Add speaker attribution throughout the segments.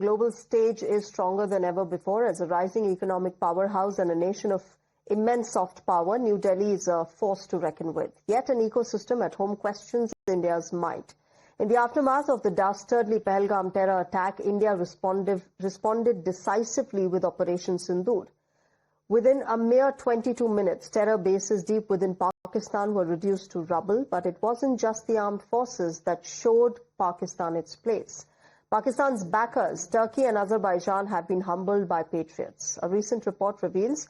Speaker 1: global stage is stronger than ever before. As a rising economic powerhouse and a nation of immense soft power, New Delhi is a force to reckon with. Yet an ecosystem at home questions India's might. In the aftermath of the dastardly Pahalgam terror attack, India responded decisively with Operation Sindoor. Within a mere 22 minutes, terror bases deep within Pakistan were reduced to rubble, but it wasn't just the armed forces that showed Pakistan its place. Pakistan's backers, Turkey and Azerbaijan, have been humbled by patriots. A recent report reveals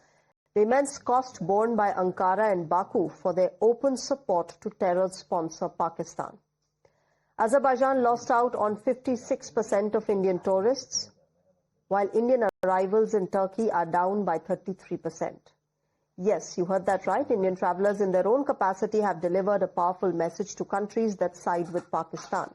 Speaker 1: the immense cost borne by Ankara and Baku for their open support to terror sponsor Pakistan. Azerbaijan lost out on 56% of Indian tourists, while Indian arrivals in Turkey are down by 33%. Yes, you heard that right. Indian travelers in their own capacity have delivered a powerful message to countries that side with Pakistan.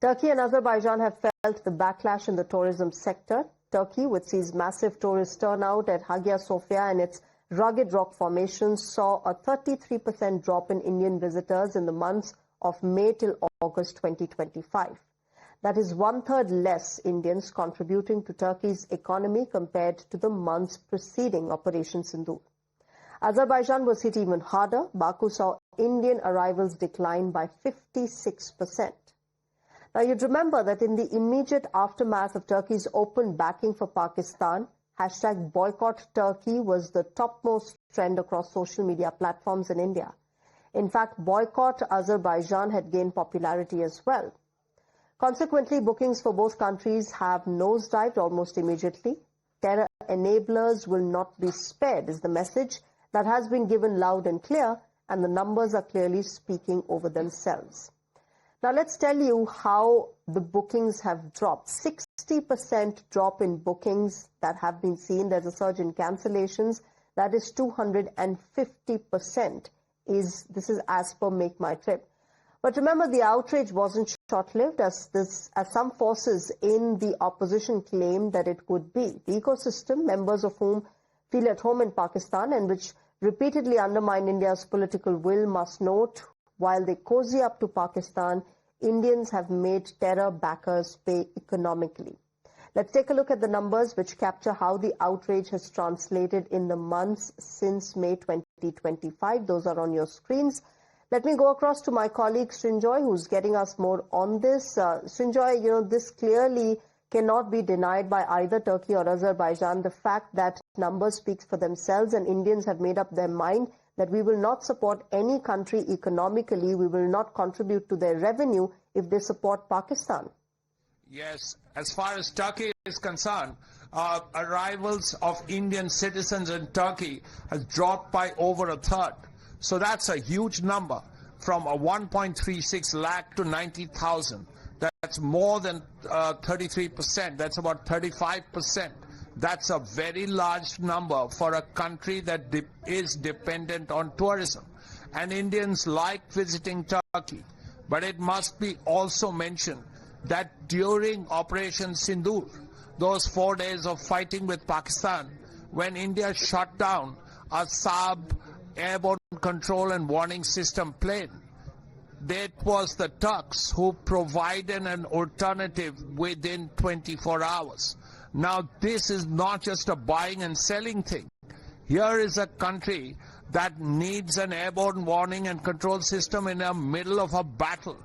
Speaker 1: Turkey and Azerbaijan have felt the backlash in the tourism sector. Turkey, which sees massive tourist turnout at Hagia Sophia and its rugged rock formations, saw a 33% drop in Indian visitors in the months of May till August 2025. That is one-third less Indians contributing to Turkey's economy compared to the months preceding Operation Sindoor. Azerbaijan was hit even harder. Baku saw Indian arrivals decline by 56%. Now, you'd remember that in the immediate aftermath of Turkey's open backing for Pakistan, hashtag boycott Turkey was the topmost trend across social media platforms in India. In fact, boycott Azerbaijan had gained popularity as well. Consequently, bookings for both countries have nosedived almost immediately. Terror enablers will not be spared is the message that has been given loud and clear, and the numbers are clearly speaking over themselves. Now, let's tell you how the bookings have dropped. 60% drop in bookings that have been seen. There's a surge in cancellations. That is 250%. This is as per Make My Trip. But remember, the outrage wasn't short-lived, as some forces in the opposition claimed that it would be. The ecosystem, members of whom feel at home in Pakistan and which repeatedly undermine India's political will, must note, while they cozy up to Pakistan, Indians have made terror backers pay economically. Let's take a look at the numbers which capture how the outrage has translated in the months since May 2025. Those are on your screens. Let me go across to my colleague Srinjoy, who's getting us more on this. Srinjoy, this clearly cannot be denied by either Turkey or Azerbaijan. The fact that numbers speak for themselves, and Indians have made up their mind that we will not support any country economically, we will not contribute to their revenue if they support Pakistan.
Speaker 2: Yes, as far as Turkey is concerned, arrivals of Indian citizens in Turkey has dropped by over a third. So that's a huge number, from a 1.36 lakh to 90,000. That's more than 33%. That's about 35%. That's a very large number for a country that is dependent on tourism. And Indians like visiting Turkey. But it must be also mentioned that during Operation Sindoor, those 4 days of fighting with Pakistan, when India shut down a Saab airborne control and warning system plane, it was the Turks who provided an alternative within 24 hours. Now, this is not just a buying and selling thing. Here is a country that needs an airborne warning and control system in the middle of a battle,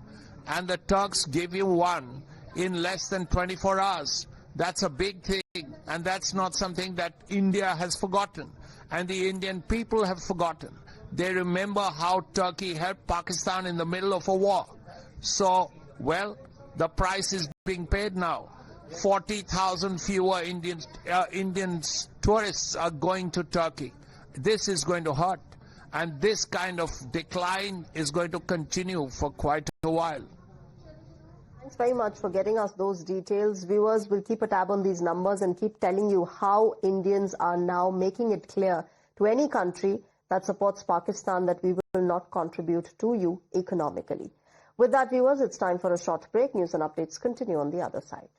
Speaker 2: and the Turks give you one in less than 24 hours. That's a big thing, and that's not something that India has forgotten, and the Indian people have forgotten. They remember how Turkey helped Pakistan in the middle of a war. So, well, the price is being paid now. 40,000 fewer Indian tourists are going to Turkey. This is going to hurt, and this kind of decline is going to continue for quite a while.
Speaker 1: Thanks very much for getting us those details. Viewers will keep a tab on these numbers and keep telling you how Indians are now making it clear to any country that supports Pakistan that we will not contribute to you economically. With that, viewers, it's time for a short break. News and updates continue on the other side.